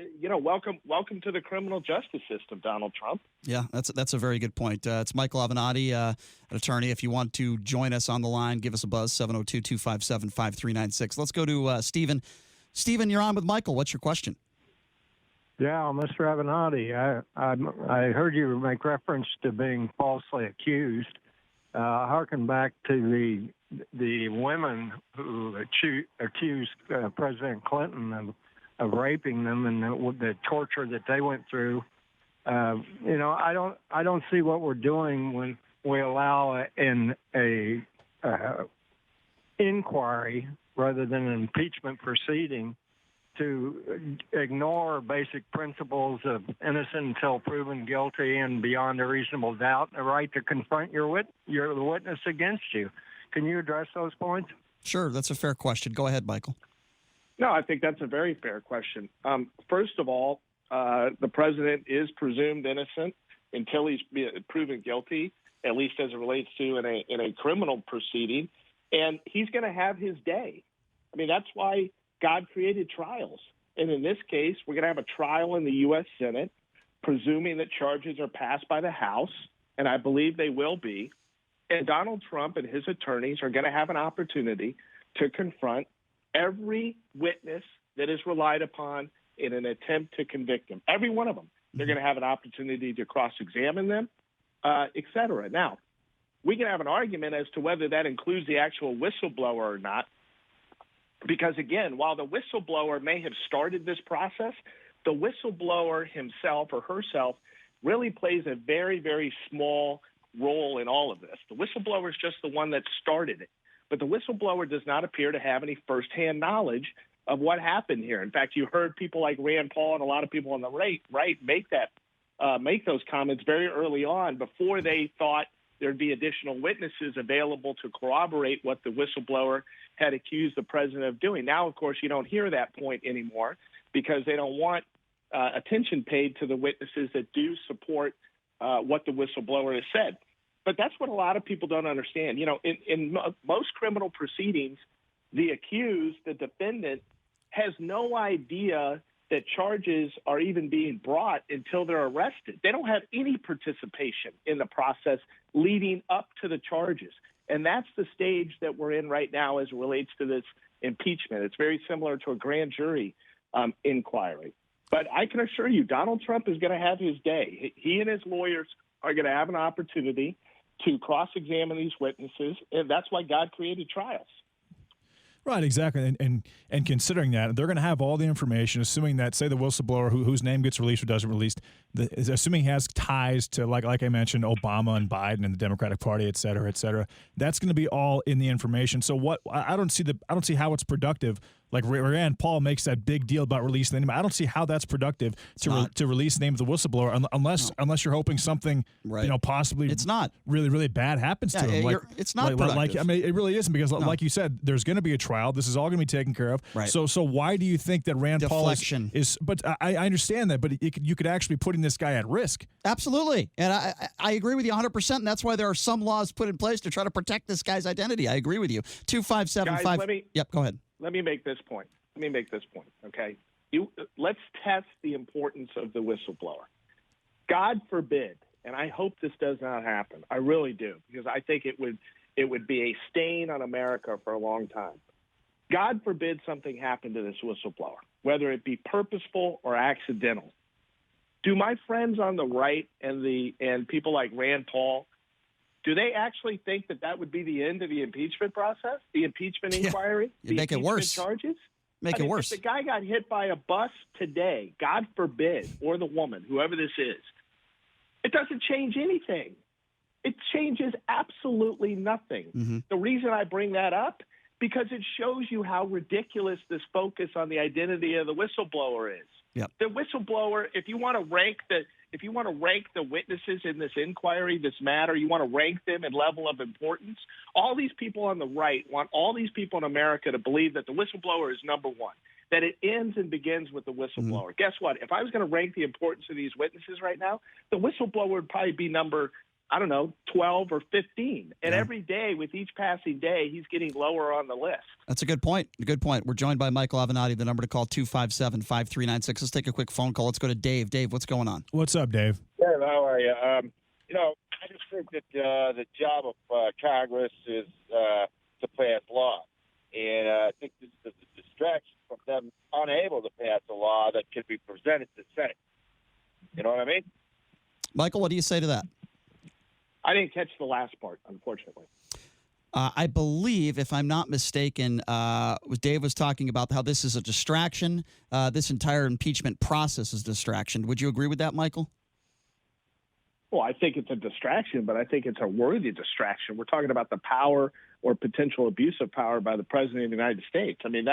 welcome to the criminal justice system, Donald Trump. Yeah, that's a very good point. It's Michael Avenatti, an attorney. If you want to join us on the line, give us a buzz, 702-257-5396. Let's go to Stephen. Stephen, you're on with Michael. What's your question? Yeah, Mr. Avenatti, I heard you make reference to being falsely accused. Harken back to the women who accused President Clinton of raping them and the torture that they went through. I don't see what we're doing when we allow an inquiry rather than an impeachment proceeding to ignore basic principles of innocent until proven guilty and beyond a reasonable doubt, and the right to confront your witness against you. Can you address those points? Sure, that's a fair question. Go ahead, Michael. No, I think that's a very fair question. First of all, the president is presumed innocent until he's proven guilty, at least as it relates to in a criminal proceeding, and he's going to have his day. I mean, that's why God created trials. And in this case, we're going to have a trial in the U.S. Senate, presuming that charges are passed by the House, and I believe they will be. And Donald Trump and his attorneys are going to have an opportunity to confront every witness that is relied upon in an attempt to convict him. Every one of them. They're going to have an opportunity to cross-examine them, et cetera. Now, we can have an argument as to whether that includes the actual whistleblower or not, because, again, while the whistleblower may have started this process, the whistleblower himself or herself really plays a very, very small role in all of this. The whistleblower is just the one that started it. But the whistleblower does not appear to have any firsthand knowledge of what happened here. In fact, you heard people like Rand Paul and a lot of people on the right make those comments very early on before they thought there'd be additional witnesses available to corroborate what the whistleblower had accused the president of doing. Now, of course, you don't hear that point anymore because they don't want attention paid to the witnesses that do support what the whistleblower has said. But that's what a lot of people don't understand. You know, in most criminal proceedings, the accused, the defendant, has no idea that charges are even being brought until they're arrested. They don't have any participation in the process leading up to the charges. And that's the stage that we're in right now as it relates to this impeachment. It's very similar to a grand jury inquiry. But I can assure you, Donald Trump is going to have his day. He and his lawyers are going to have an opportunity to cross-examine these witnesses, and that's why God created trials. Right, exactly. And considering that, they're going to have all the information, assuming that, say, the whistleblower whose name gets released or doesn't released, assuming he has ties to, like I mentioned, Obama and Biden and the Democratic Party, et cetera, that's going to be all in the information. So what I don't see how it's productive. Like Rand Paul makes that big deal about releasing the name. I don't see how that's productive to release the name of the whistleblower unless you're hoping something, possibly it's not really, really bad happens to him. It's not productive. I mean, it really isn't because, like you said, there's going to be a trial. This is all going to be taken care of. Right. So why do you think that Rand Paul is? But I understand that, but you could actually be putting this guy at risk. Absolutely, and I agree with you 100%. And that's why there are some laws put in place to try to protect this guy's identity. I agree with you. 2575. Yep. Go ahead. Let me make this point. Okay? Let's test the importance of the whistleblower. God forbid, and I hope this does not happen. I really do, because I think it would be a stain on America for a long time. God forbid something happened to this whistleblower, whether it be purposeful or accidental. Do my friends on the right and people like Rand Paul, do they actually think that would be the end of the impeachment process, the impeachment inquiry, the make it worse? Charges? Make it worse. If the guy got hit by a bus today, God forbid, or the woman, whoever this is, it doesn't change anything. It changes absolutely nothing. Mm-hmm. The reason I bring that up, because it shows you how ridiculous this focus on the identity of the whistleblower is. Yep. The whistleblower, if you want to rank the witnesses in this inquiry, this matter, you want to rank them in level of importance, all these people on the right want all these people in America to believe that the whistleblower is number one, that it ends and begins with the whistleblower. Guess what? If I was going to rank the importance of these witnesses right now, the whistleblower would probably be number 12 or 15. And every day, with each passing day, he's getting lower on the list. That's a good point. We're joined by Michael Avenatti. The number to call, 257-5396. Let's take a quick phone call. Let's go to Dave. Dave, what's going on? What's up, Dave? Dave, how are you? I just think that the job of Congress is to pass law. And I think this is a distraction from them unable to pass a law that can be presented to the Senate. You know what I mean? Michael, what do you say to that? I didn't catch the last part, unfortunately. I believe, if I'm not mistaken, Dave was talking about how this is a distraction. This entire impeachment process is a distraction. Would you agree with that, Michael? Well, I think it's a distraction, but I think it's a worthy distraction. We're talking about the power or potential abuse of power by the President of the United States. I mean,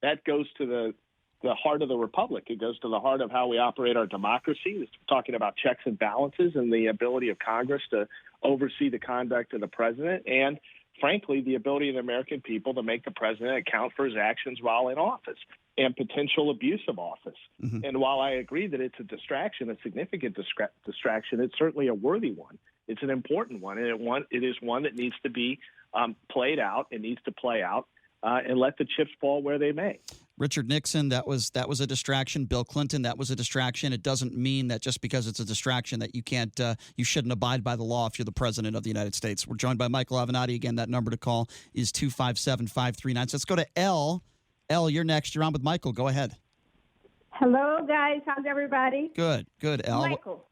that goes to the heart of the republic. It goes to the heart of how we operate our democracy. It's talking about checks and balances and the ability of Congress to oversee the conduct of the president. And frankly, the ability of the American people to make the president account for his actions while in office and potential abuse of office. Mm-hmm. And while I agree that it's a distraction, a significant distraction, it's certainly a worthy one. It's an important one, and it is one that needs to be played out. It needs to play out and let the chips fall where they may. Richard Nixon, that was a distraction. Bill Clinton, that was a distraction. It doesn't mean that just because it's a distraction that you shouldn't abide by the law if you're the president of the United States. We're joined by Michael Avenatti. Again, that number to call is 257-539. So let's go to Elle. Elle, you're next. You're on with Michael. Go ahead. Hello, guys. How's everybody? Good, Elle. Michael,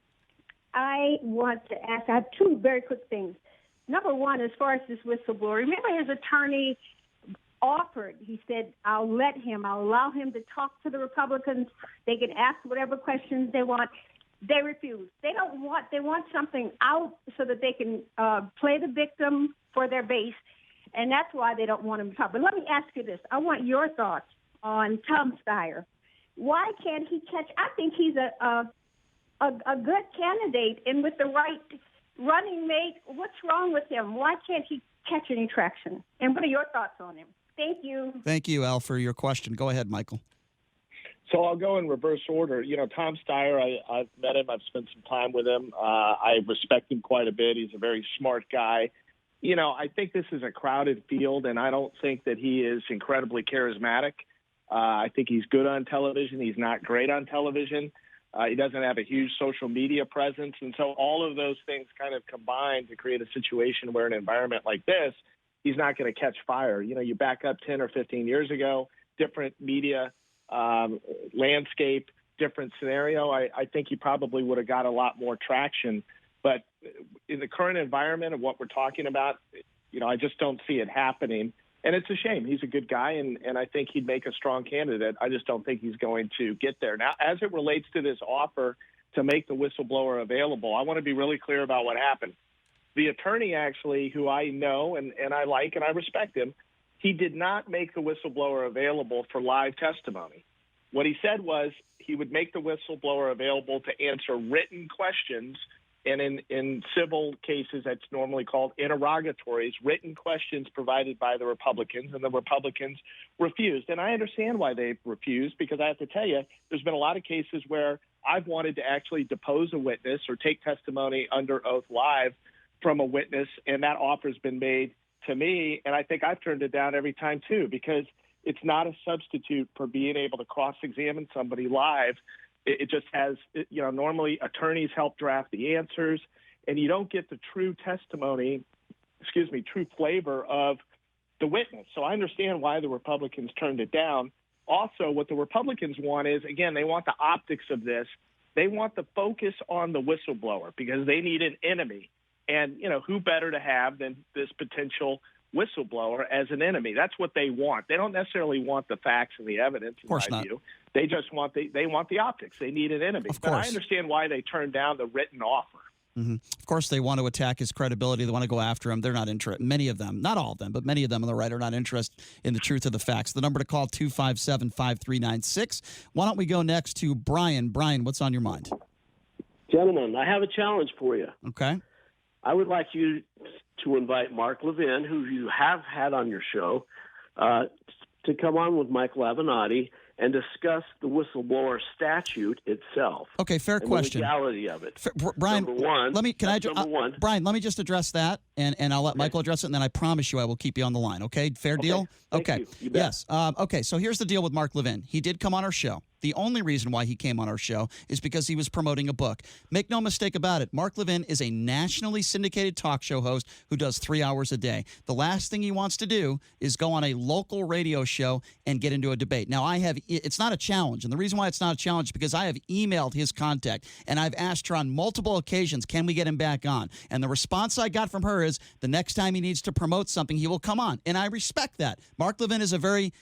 I want to ask, I have two very quick things. Number one, as far as this whistleblower, remember his attorney offered, he said, I'll allow him to talk to the Republicans. They can ask whatever questions they want. They refuse. They want something out so that they can play the victim for their base, and that's why they don't want him to talk. But let me ask you this. I want your thoughts on Tom Steyer. Why can't he catch? I think he's a good candidate, and with the right running mate, what's wrong with him? Why can't he catch any traction? And what are your thoughts on him? Thank you. Thank you, Al, for your question. Go ahead, Michael. So I'll go in reverse order. Tom Steyer, I've met him. I've spent some time with him. I respect him quite a bit. He's a very smart guy. I think this is a crowded field, and I don't think that he is incredibly charismatic. I think he's good on television. He's not great on television. He doesn't have a huge social media presence. And so all of those things kind of combine to create a situation where in an environment like this, he's not going to catch fire. You back up 10 or 15 years ago, different media landscape, different scenario. I think he probably would have got a lot more traction. But in the current environment of what we're talking about, I just don't see it happening. And it's a shame. He's a good guy, and I think he'd make a strong candidate. I just don't think he's going to get there. Now, as it relates to this offer to make the whistleblower available, I want to be really clear about what happened. The attorney actually, who I know and I like and I respect him, he did not make the whistleblower available for live testimony. What he said was he would make the whistleblower available to answer written questions. And in civil cases, that's normally called interrogatories, written questions provided by the Republicans, and the Republicans refused. And I understand why they refused, because I have to tell you, there's been a lot of cases where I've wanted to actually depose a witness or take testimony under oath live from a witness, and that offer's been made to me, and I think I've turned it down every time too, because it's not a substitute for being able to cross-examine somebody live. It just has, normally attorneys help draft the answers, and you don't get the true true flavor of the witness. So I understand why the Republicans turned it down. Also, what the Republicans want is, again, they want the optics of this. They want the focus on the whistleblower because they need an enemy. And, who better to have than this potential whistleblower as an enemy? That's what they want. They don't necessarily want the facts and the evidence, in my view. They just want the optics. They need an enemy. But I understand why they turned down the written offer. Mm-hmm. Of course, they want to attack his credibility. They want to go after him. They're not interested. Many of them, not all of them, but many of them on the right are not interested in the truth of the facts. The number to call, 257-5396. Why don't we go next to Brian? Brian, what's on your mind? Gentlemen, I have a challenge for you. Okay. I would like you to invite Mark Levin, who you have had on your show, to come on with Michael Avenatti and discuss the whistleblower statute itself. Okay, fair question. The legality of it. Brian, number one. Brian, let me just address that, and I'll let Michael address it, and then I promise you I will keep you on the line. Okay, fair deal? Thank you. You bet. Yes. Okay, so here's the deal with Mark Levin. He did come on our show. The only reason why he came on our show is because he was promoting a book. Make no mistake about it, Mark Levin is a nationally syndicated talk show host who does 3 hours a day. The last thing he wants to do is go on a local radio show and get into a debate. Now, it's not a challenge, and the reason why it's not a challenge is because I have emailed his contact, and I've asked her on multiple occasions, can we get him back on? And the response I got from her is the next time he needs to promote something, he will come on, and I respect that. Mark Levin is a very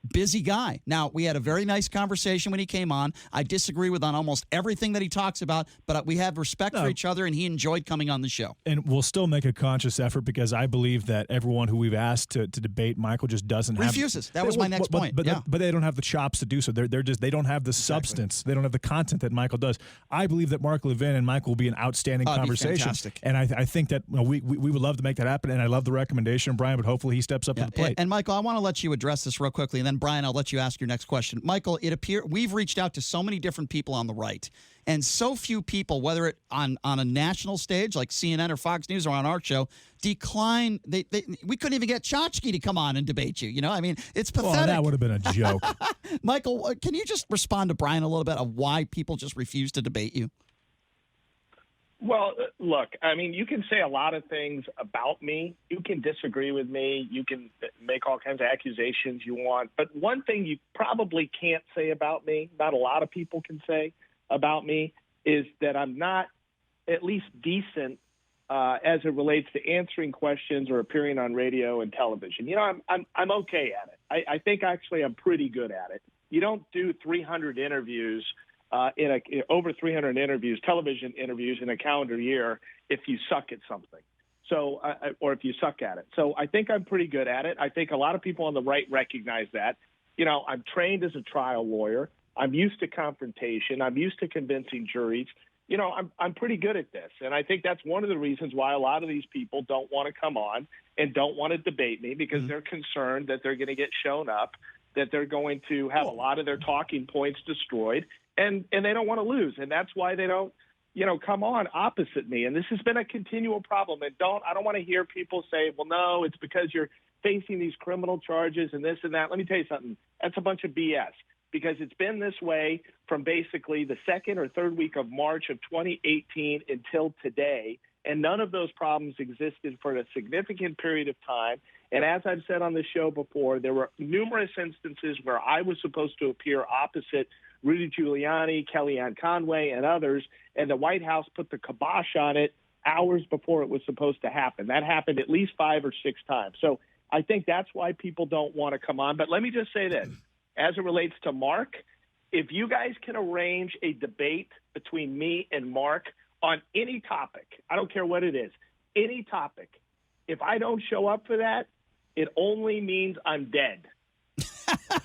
busy guy. Now, we had a very nice conversation when he came on. I disagree with on almost everything that he talks about, but we have respect for each other, and he enjoyed coming on the show. And we'll still make a conscious effort because I believe that everyone who we've asked to debate Michael just doesn't refuses. That was my next point. But they don't have the chops to do so. They don't have the substance. They don't have the content that Michael does. I believe that Mark Levin and Michael will be an outstanding conversation. Fantastic. And I think that we would love to make that happen. And I love the recommendation, Brian. But hopefully he steps up to the plate. And Michael, I want to let you address this real quickly, and then Brian, I'll let you ask your next question. Michael, we've reached out to so many different people on the right, and so few people, whether it on a national stage like CNN or Fox News or on our show, decline. We couldn't even get Chachki to come on and debate you. You know, I mean, it's pathetic. Well, that would have been a joke. Michael, can you just respond to Brian a little bit of why people just refuse to debate you? Well, look, I mean, you can say a lot of things about me. You can disagree with me. You can make all kinds of accusations you want. But one thing you probably can't say about me, not a lot of people can say about me, is that I'm not at least decent as it relates to answering questions or appearing on radio and television. You know, I'm okay at it. I think actually I'm pretty good at it. You don't do 300 interviews over 300 interviews, television interviews in a calendar year if you suck at something. So, or if you suck at it. So I think I'm pretty good at it. I think a lot of people on the right recognize that. You know, I'm trained as a trial lawyer. I'm used to confrontation. I'm used to convincing juries. You know, I'm pretty good at this. And I think that's one of the reasons why a lot of these people don't want to come on and don't want to debate me, because they're concerned that they're going to get shown up, that they're going to have a lot of their talking points destroyed. And they don't want to lose, and that's why they don't, come on opposite me. And this has been a continual problem. And I don't want to hear people say, well, no, it's because you're facing these criminal charges and this and that. Let me tell you something. That's a bunch of BS, because it's been this way from basically the second or third week of March of 2018 until today. And none of those problems existed for a significant period of time. And as I've said on the show before, there were numerous instances where I was supposed to appear opposite Rudy Giuliani, Kellyanne Conway, and others, and the White House put the kibosh on it hours before it was supposed to happen. That happened at least 5 or 6 times. So I think that's why people don't want to come on. But let me just say this. As it relates to Mark, if you guys can arrange a debate between me and Mark on any topic, I don't care what it is, any topic, if I don't show up for that, it only means I'm dead.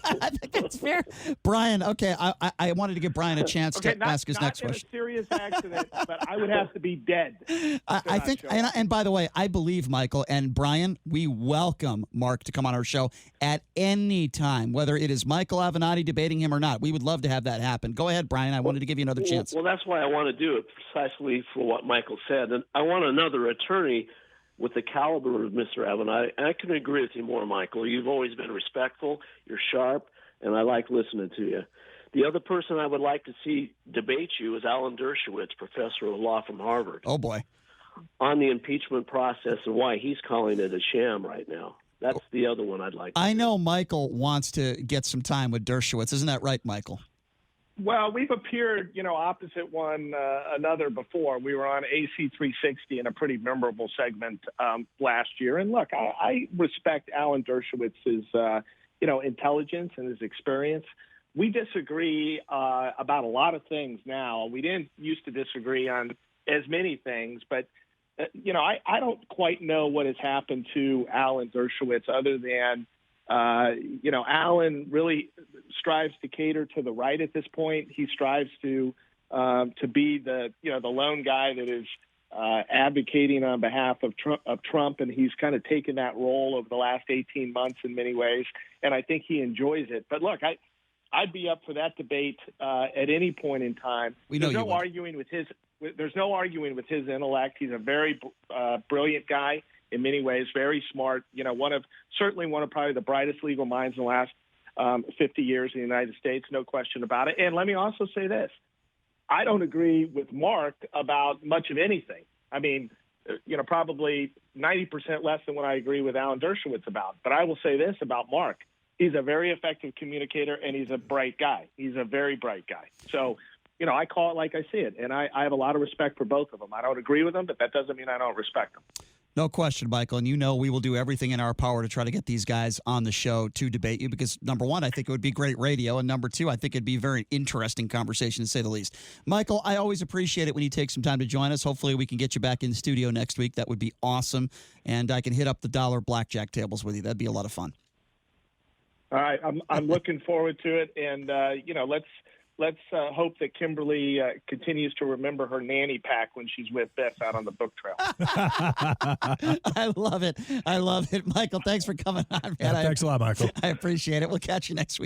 I think it's fair. Brian, okay, I wanted to give Brian a chance to ask his next question. Not in a serious accident, but I would have to be dead. I think, and by the way, I believe, Michael and Brian, we welcome Mark to come on our show at any time, whether it is Michael Avenatti debating him or not. We would love to have that happen. Go ahead, Brian. I wanted to give you another chance. Well, that's why I want to do it, precisely for what Michael said. And I want another attorney with the caliber of Mr. Avenatti. And I can agree with you more, Michael. You've always been respectful, you're sharp, and I like listening to you. The other person I would like to see debate you is Alan Dershowitz, professor of law from Harvard. Oh, boy. On the impeachment process and why he's calling it a sham right now. That's the other one I'd like to I know Michael wants to get some time with Dershowitz. Isn't that right, Michael? Well, we've appeared, opposite one another before. We were on AC 360 in a pretty memorable segment last year. And look, I respect Alan Dershowitz's, intelligence and his experience. We disagree about a lot of things now. We didn't used to disagree on as many things, but I don't quite know what has happened to Alan Dershowitz other than Alan really strives to cater to the right at this point. He strives to be the lone guy that is advocating on behalf of Trump, and he's kind of taken that role over the last 18 months in many ways, and I think he enjoys it. But look, I'd be up for that debate at any point in time. There's no arguing with his intellect. He's a very brilliant guy. In many ways, very smart, certainly one of probably the brightest legal minds in the last 50 years in the United States, no question about it. And let me also say this. I don't agree with Mark about much of anything. I mean, probably 90% less than what I agree with Alan Dershowitz about. But I will say this about Mark. He's a very effective communicator, and he's a bright guy. He's a very bright guy. So, I call it like I see it, and I have a lot of respect for both of them. I don't agree with them, but that doesn't mean I don't respect them. No question, Michael. And you know we will do everything in our power to try to get these guys on the show to debate you because, number one, I think it would be great radio. And number two, I think it'd be a very interesting conversation, to say the least. Michael, I always appreciate it when you take some time to join us. Hopefully we can get you back in the studio next week. That would be awesome. And I can hit up the dollar blackjack tables with you. That'd be a lot of fun. All right. I'm looking forward to it. And, let's hope that Kimberly continues to remember her nanny pack when she's with Biff out on the book trail. I love it. Michael, thanks for coming on, man. Yeah, thanks a lot, Michael. I appreciate it. We'll catch you next week.